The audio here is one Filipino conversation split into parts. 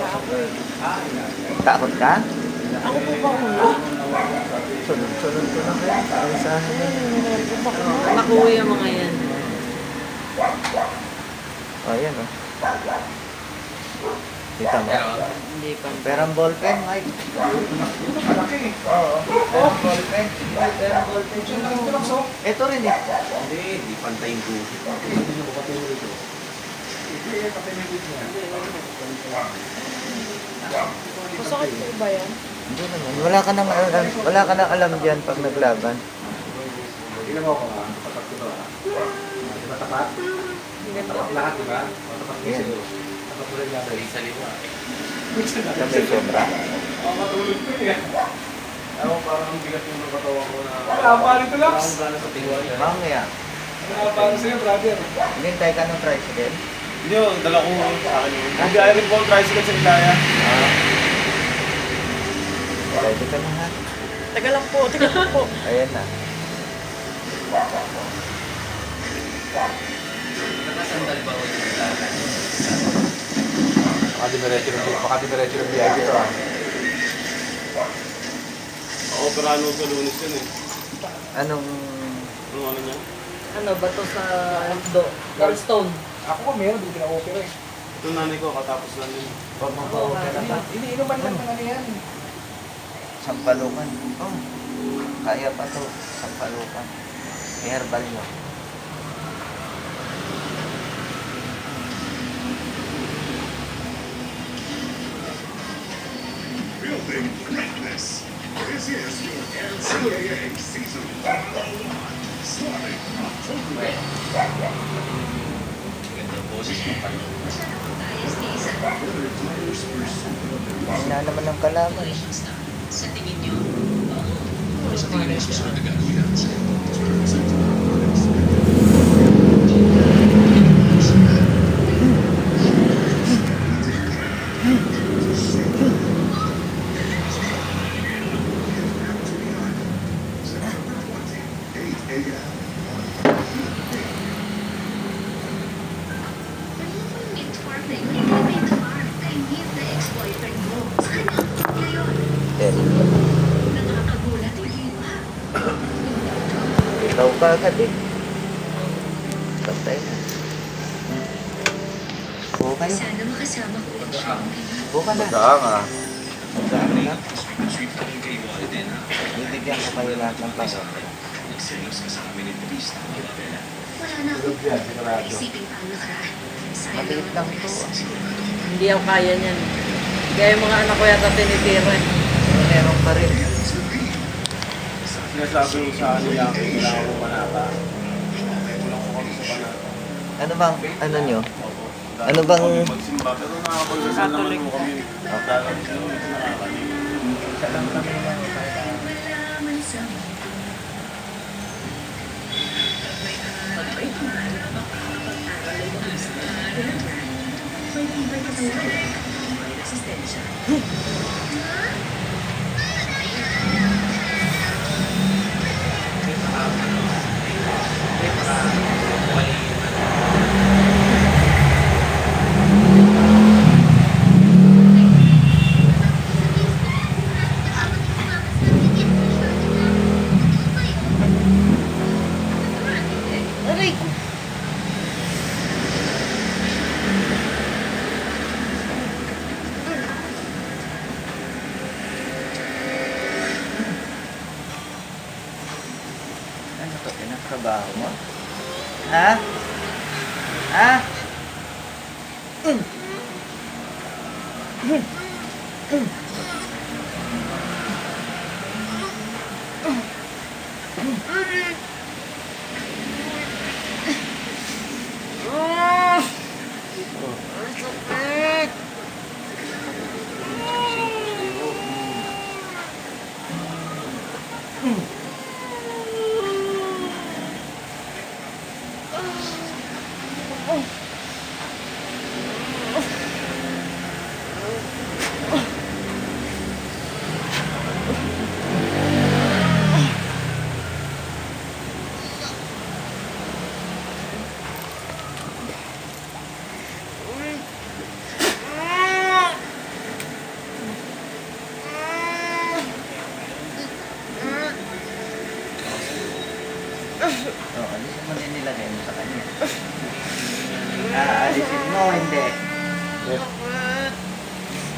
ako eh. Takot ka? Ako po ba hula? Sunod-sunod ko na kaya. Ay, sa akin na. Nakuha yung mga yan. O, yan o. Kita mo. Hindi pa. Perang ballpen, Mike. Oo. Perang ballpen. Perang ballpen. Ito rin eh. Hindi pantay yung buhit. Hindi mo patay mo rito. Hindi, patay mo rito. Masakit po ba yan? Hindi naman. Wala ka nang alam dyan pag naglaban. Tingnan mo ako ha. Tapat ko to ha. Di ba tapat? Tapat lahat, di ba? Tapat ko sa'yo. Tapat ko rin laban. Sa liwa. Kami sobra. Matulog ko eh. Ewan, parang ang bigat yung katawan ko na... Nakapalo ko, Lax. Parang gano'n sa tingwa niya. Mamaya. Nakapalo sa'yo, brother. Hintay ka ng tricycle. Hindi yun, dala ko sa akin yun. Hindi ay rin po ang tricycle sa Ilaya. Ready ka na ha? Taga lang po, taga lang po. Ayan na. Nakasandal ba ako yung laban? Baka diretso ng biyahe dito ah. Operano sa Lunes yun eh. Anong... Ano niya? Ano ba to sa gallstone? Ako ko meron, hindi pina-opera eh. Ito nanay ko, katapos lang yun. Pag mag-okay na ba? Hindi, inuman lang ng ano yan. Sampalukan. Oh. Kaya pa to. Sampalukan. Herbal mo. Building greatness. This is your NCAA Season 101. Starting October. Ganda ang boses mo pa. Hina naman ng kalaban. Sa tingin nyo, Sa tingin mo susunod na gagawin natin sa'yo. Ikaw ka agad eh. Patay na. Buka kayo. Sana makasama ko ulit siya. Buka na. Saan nga? Saan na? Bibigyan ko kayo lahat ng pasok. Wala na ako. Isipin pa ang nakaraan. Sayang Maliit lang to. Hindi ako kaya niyan. Kaya yung mga anak ko yata tinitira eh. Meron pa rin. Sinasabi mo sa ano yung wala akong manata. Wala ko kami sa panata. Ano bang, ano nyo? Ano bang... Magsimba, pero nakapagdasal naman po kami. Dahil ano, ito nakakalimutan. Isa lang kami yan. malaman sa mundo. May pag-aaral ay mahis na may tibay na tayo. May resistensya. Aray! Ano to? Pinagtrabaho mo? Ha? Ha?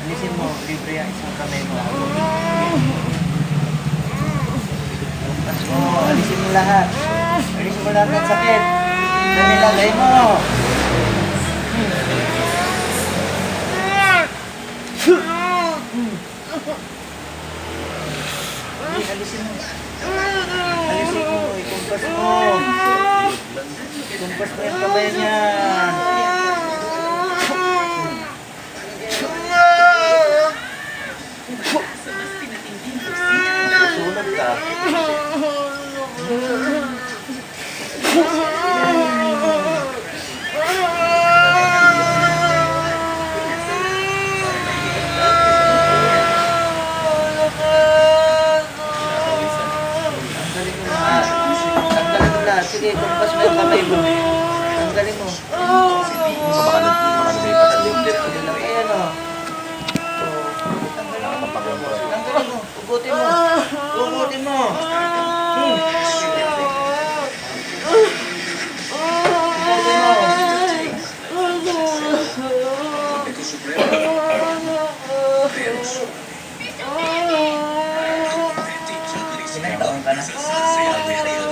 Alisin mo, libre ang isang kamay mo. Lumpas mo, alisin mo lahat. Alisin mo lahat ng sakit. Na nilagay mo. Alisin mo. Alisin mo, ikumpas mo. Ikumpas mo yung kamay niya. Susunod ka. Tanggalin mo lahat. Tanggalin mo lahat. Sige, kumpas mo yung kamay mo. Tanggalin mo. Baka nagsipat ang link din. Ayan lang, ayan o. Tanggalin mo. Hugutin mo. Hugutin mo. Ilang taon ka na?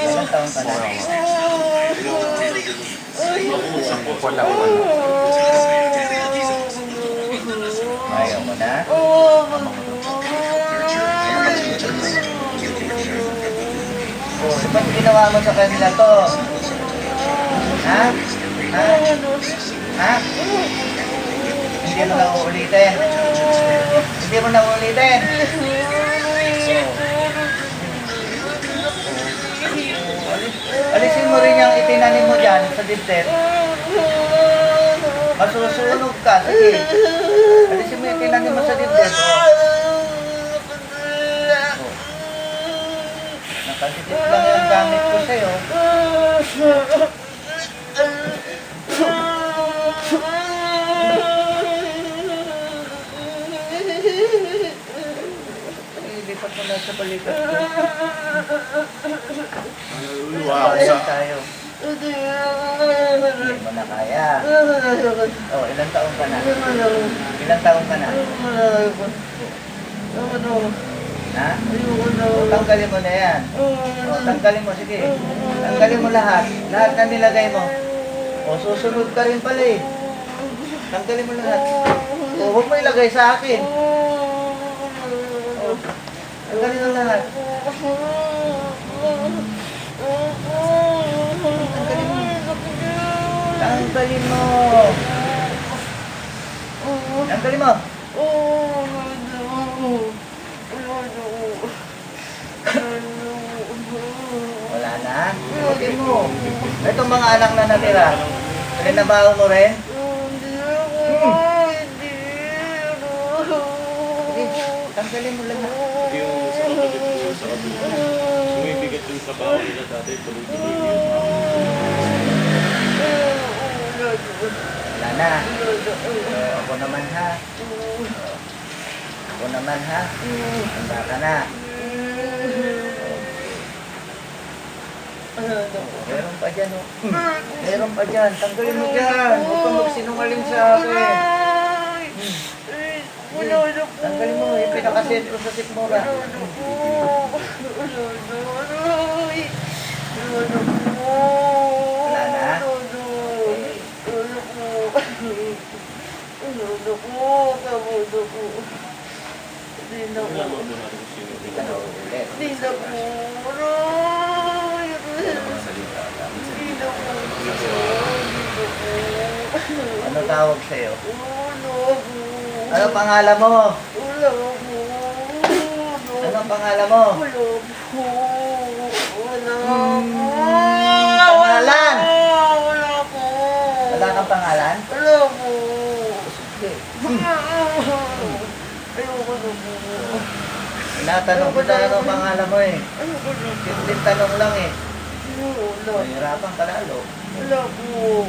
Ilang taon ka na? Wala ko ano. Ayaw mo na? Oh, ba't ginawa mo sa kanila to? Ha? Ha? Ha? Hindi mo na uulitin. Hindi mo na uulitin. Alisin mo rin yung itinanim mo dyan sa dibdib. Masusunog ka. Sige. Alisin mo yung itinanim mo sa dibdib. Nakadikit lang yung gamit ko sa'yo. Ilipat mo na sa balikat ko. Ayan tayo. Hindi mo na kaya. Oh, ilang taon ka na? Ilang taon ka na? Ha? O, tanggalin mo na yan. O, tanggalin mo, sige. Tanggalin mo lahat. Lahat na nilagay mo. O, susunod ka rin pala eh. Tanggalin mo lahat. O, huwag mo ilagay sa akin. O, tanggalin mo lahat. Tanggalin mo. Tanggalin mo. Tanggalin mo. Wala na? Ikutin mo. Itong mga anak na natira. Rinabaho mo rin? Sige, tanggalin mo lahat. Sumibigat yung trabaho nila dati, tuloy-tuloy yun. Wala na. Ako naman ha. Ako naman ha. Handa ka na. Meron pa dyan oh. Meron pa dyan. Tanggalin mo dyan. Huwag kang magsinungaling sa akin. Tanggalin mo. Yung pinakasentro sa sikmura. Wala na? Hindi ka na ulit. Ano tawag sa'yo? Ano pangalan mo? Ano pangalan mo? Pangalan? Wala kang pangalan? Sige. Tinatanong ko na ano pangalan mo eh. Simpleng tanong lang eh. Mahirapan ka lalo. Wala po.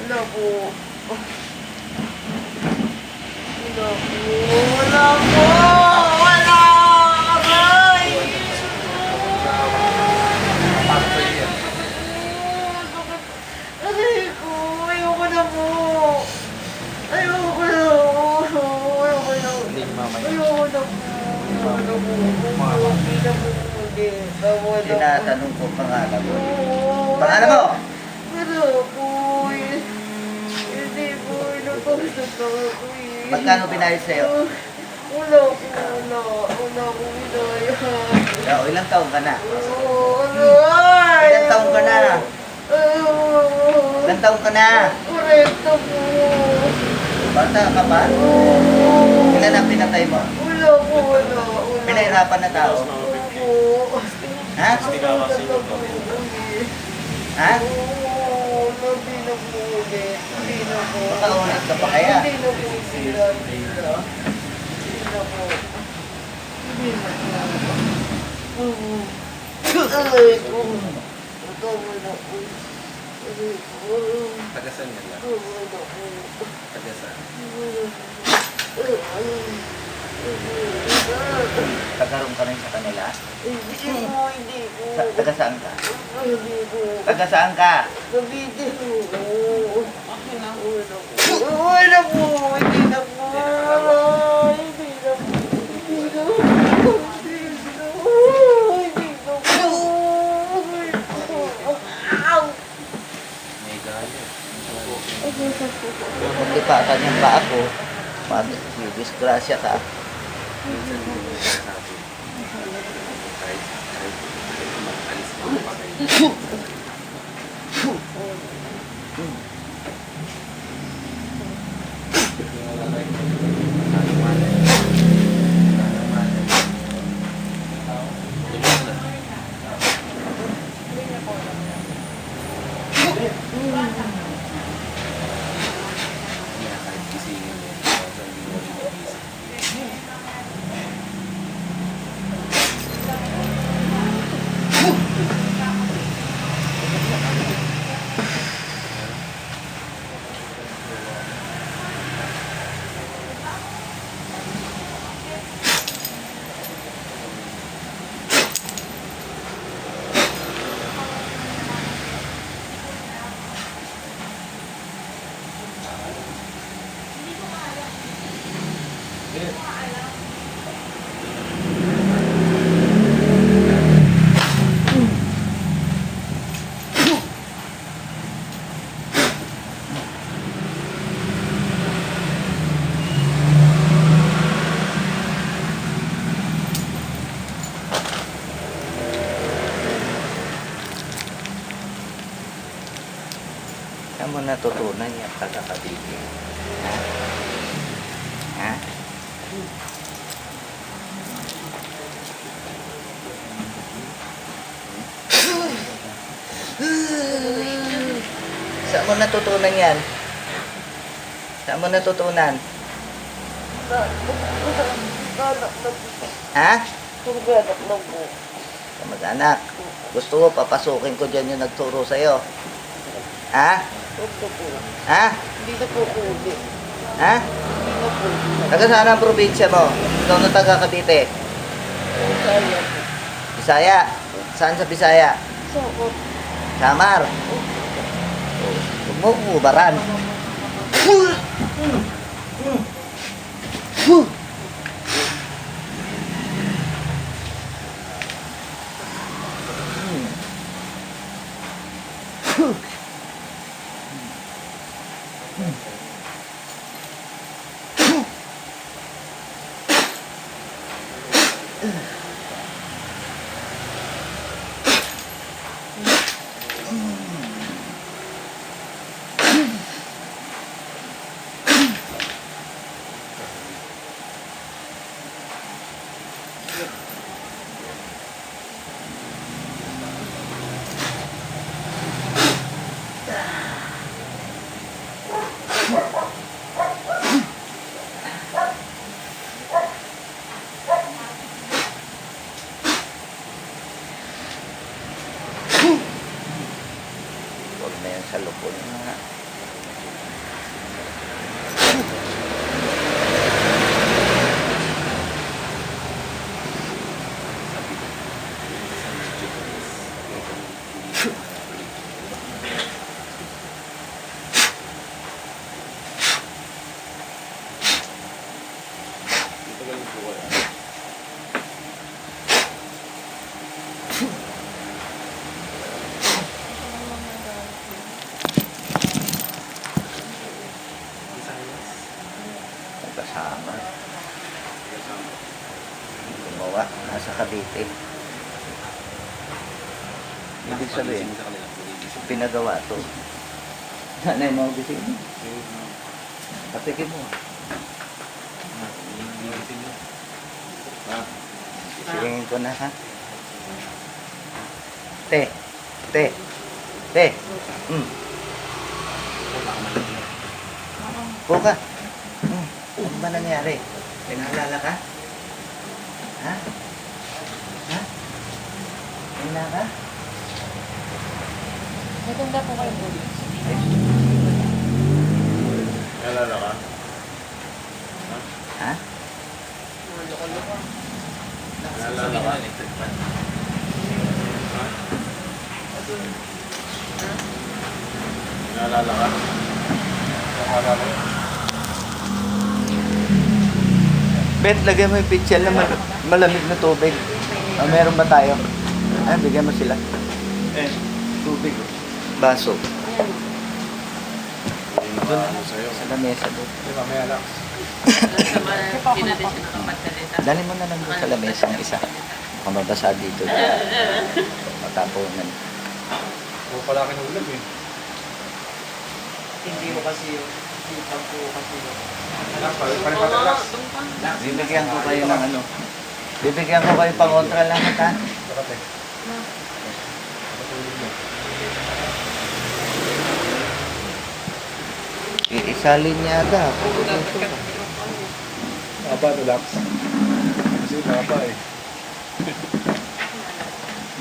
Wala po. Wala po. Wala po. Wala. Aray. Aray ko. Ayoko na po. Ayoko na. mama niya. Ayoko na po. Ayoko na po. Hindi na po. Hindi. Ayoko na po. Tinatanong ko pangalan mo. Oo. Pangalan mo? Wala po. Hindi po. Napagsak ako eh. Magkano pinayos sa'yo? Wala po. Wala po pinayos. O, ilang taon ka na? Oo. Ilang taon ka na? Ilang taon ka na? Correcto po. Bata ka pa? Ilan ang pinatay mo? Wala po. Wala. Pinahirapan na tao? Opo. Ha? Ha? Oo. Hindi na po ulit. Hindi na po. Makaulit ka pa kaya? Hindi na po sila. Hindi na. Hindi na po. Hindi na po. Oo. Aray ko. Tama na po. Aray ko. Tagasan niya lang. Tama na po. Tagasan. Tagaroon ka rin sa kanila? Hindi po. Hindi po. Taga saan ka? Hindi po. Taga saan ka? Cavite po. Wala po. Hindi na po. Hindi na po. Hindi na po. May galit. Kung lipatan yung paa ko, mag-disgrasya ka. Minsan hindi mo sabi. Kahit mag-alis mo pa kayo. Saan mo natutunan yung taga-Cavite? Ha? Ha? Saan mo natutunan yan? Saan mo natutunan? Ha? Pagkanak na po. Sa mag-anak. Gusto ko papasukin ko dyan yung nagturo sa'yo. Ha? Huwag na po. Ha? Hindi na po ulit. Ha? Hindi na po. Taga saan ang probinsya mo? Ikaw na taga Cavite. Kaya po. Bisaya. Saan sa Bisaya? Sakot. Samar. Huwag mo ubaran. Huwag na yan sa lupon. ganun po kaya. Kasama. Gumawa. Nasa Cavite. Ibig sabihin, Sa kanila, gumigising. pinagawa to. Nanay mo gising mo. Patikin mo. Gumigising yun. Sisingin ko na ha. Te. Te. Te. Buka. Ano ba nangyari? Pinaalala ka? Ha? Ha? Hina ka? Maganda po kayo po. Nalala ka? Ha? Loko-loko. Nalala ka? Electric fan. Nalala ka? Nalala ka? Bet, lagay mo yung pitchel na malamig na tubig. Meron ba tayo? Bigyan mo sila. Tubig. Baso. Hindi nakaano sa'yo. Sa lamesa doon. Di ba, may alak. Hindi natin siya nakapagsalita. Dali mo na lang doon sa lamesa ang isa. Kung mabasa dito. Matapunan. Oo pala kinulag eh. Hindi mo kasi yung sipag ko kasi yung... Alak, paling relax. Bibigyan ko kayo ng ano. Bibigyan ko kayo pang kontra lahat ha. Dapat eh. Patulog mo. Iisalin niya aga. Aba, relax. Kasi baba eh.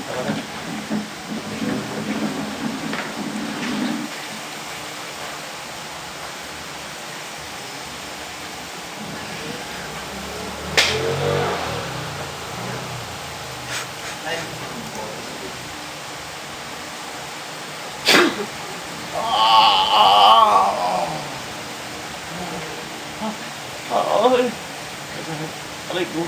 Tara na. Aray ko.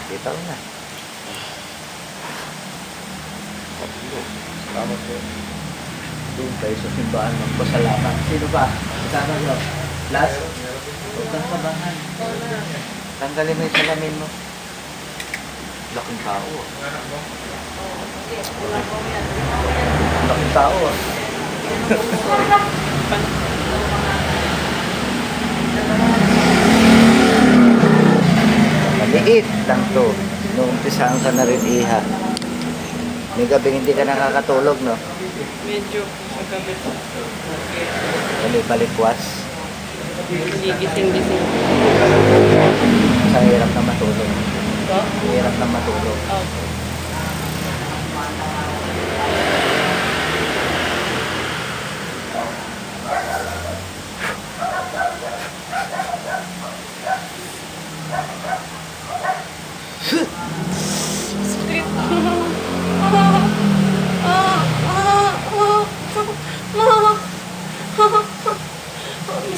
Bitaw na. Salamat po. Doon tayo sa simbahan magpasalamat. Sino ba? Kasama nyo? Last? Huwag kang kabahan. Tanggalin mo yung salamin mo. Laking tao ah. Laking tao ah. Maliit lang to. Noumpisahan ka na rin iha. May gabi hindi ka nakakatulog, no? Medyo sa gabi. Balik-balikwas. Gigising-gising. Sa hirap na matulog. So? Hirap na matulog. Okay.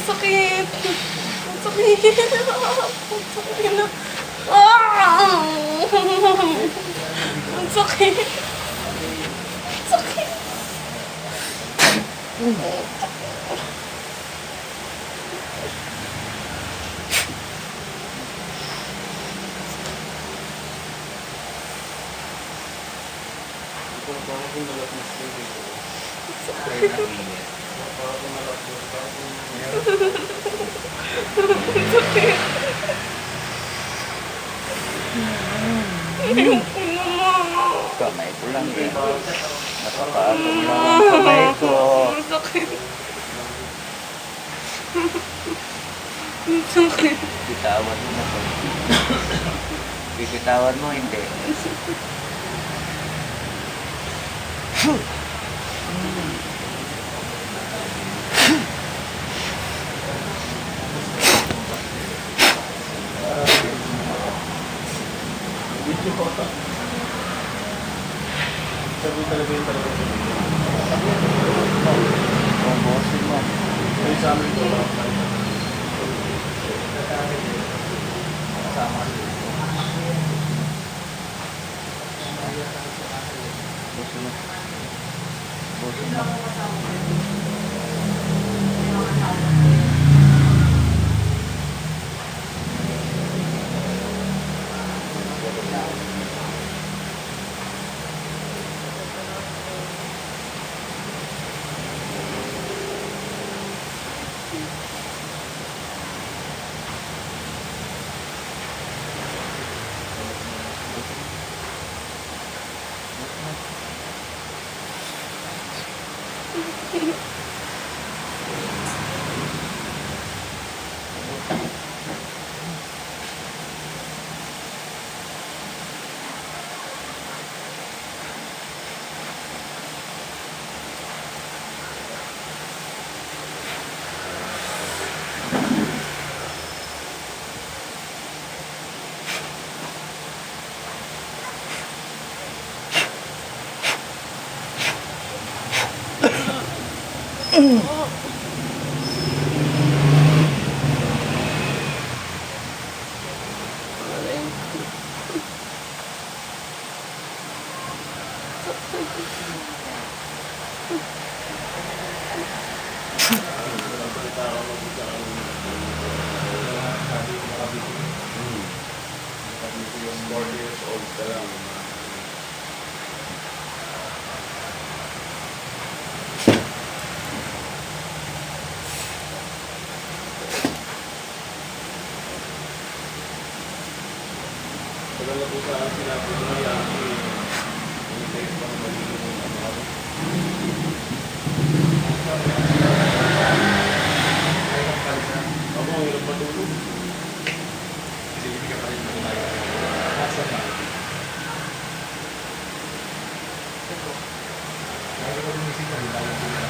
Sakit. Ang sakit. Ang sakit. Ang sakit na. Ang sakit. Sakit. Kamay ko lang eh. Napapagod lang ang kamay ko. Ang sakit. Ang sakit. Bitawan mo na to. Bibitawan mo, hindi. Sabi talaga yung talaga. Pumbosin mo. Ay, sa amin ito. Kasama. Puso mo. Puso mo. Tagal na po sa akin sinabi ko na yan. Hinintay ko pa na magiging ano ako. Ako, ang hirap matulog. Silipin ka pa rin mo tayo. Nasa na? Kaya ko gumising ko, hindi tayo sila.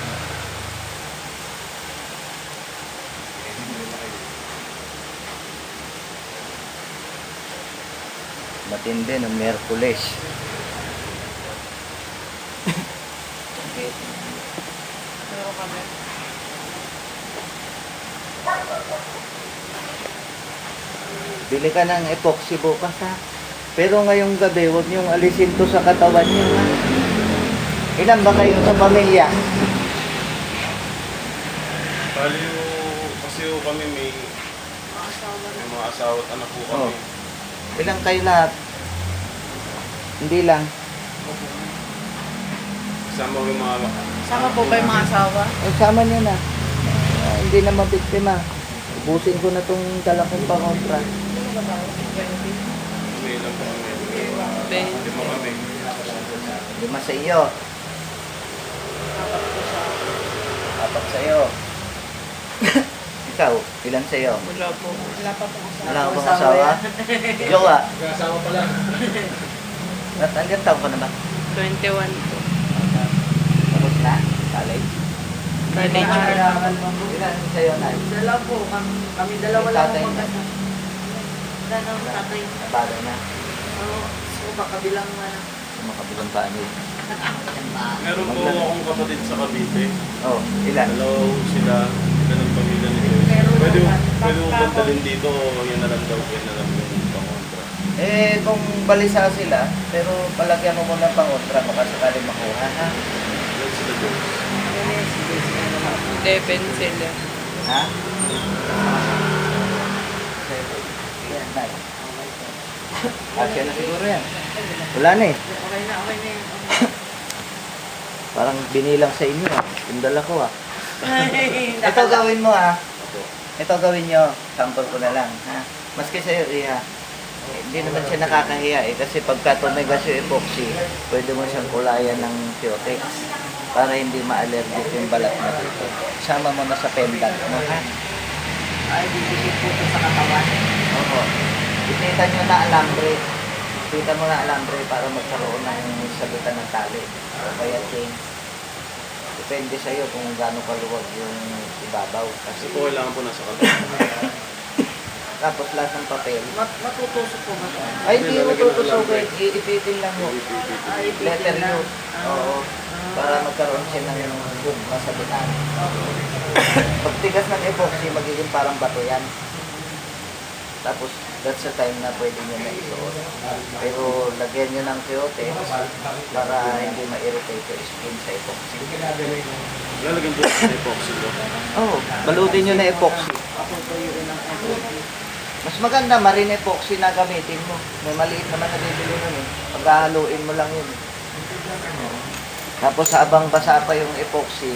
Hindi mo rin kayo. Matindi ng Merkules. Pero kami. Bili ka ng epoxy bukas ha. Pero ngayong gabi, huwag niyong alisin to sa katawan niyo. Ha? Ilan ba kayo sa pamilya? Bali kasi kami may mga asawa at anak po kami. Ilan kayo lahat? Hindi lang. Kasama ko yung mga Sama po ba yung mga asawa? Sama niyo na. Hindi na mabiktima. Ubusin ko na tong dala kong pangontra. may ilan po kami. Lima kami. 5 sa iyo. 4 sa iyo. Ikaw, ilan sa iyo? Wala po. Wala pa pong asawa. Wala ka bang asawa? Jowa. Nag-asawa pa lang. Ilan taon ka na ba? 21 po. Tapos na? College? College. Ilan sa iyo na? Dalawa po. Kami dalawa Yung lang tatay po niya? magkasama. Wala nang tatay. Nabalo na. Oo. So, kabilang na. Makabilang paano? Meron po akong kapatid sa Cavite. Oh, ilan? Dalaw sila ng pamilya nito. Pwede mo bandalin dito, yan na lang daw, yan na lang yung pangontra. Eh, kung balisa sila, pero palagyan mo muna pangontra, baka sakali makuha, ha? Yan sila doon. 11 sila. Ha? Yan, nice. Asya na siguro yan. Wala na eh. Okay na yan. Parang binilang sa inyo ah. Yung dala ko ah. Okay. Ito gawin mo ah. Ito gawin nyo. Sample ko na lang ha. Maski sa'yo Iha. Hindi naman siya nakakahiya eh. Kasi pagka tumigas yung epoxy, pwede mo siyang kulayan ng Cutex para hindi ma-allergic yung balat na dito. Sama mo na sa pendant mo ha. Ay, bibigyan po ito sa katawan. Opo. Ipita nyo na alambre. Ipita mo na alambre para magkaroon ng sagutan ng tali. O kaya chain. Depende sa'yo kung gaano kaluwag yung ibabaw. Kasi Kasi po kailangan po nasa katawan. tapos lahat ng papel. Matutusok po ba ito? Ay, hindi mo tutusukin. Iipitin lang mo. Ay, Letter na. U. Oo. Para magkaroon siya ng boom masagutan. Pag tigas ng epoxy, magiging parang bato yan. Tapos, that's the time na pwede nyo na isuot. Pero, lagyan nyo ng Cutex para hindi ma-irritate yung skin sa epoxy. Lalagyan po sa epoxy doon. Oo, balutin nyo na epoxy. Mas maganda, marine epoxy na gamitin mo. May maliit naman na bibili nun eh. Paghahaluin mo lang yun. Tapos habang basa pa yung epoxy,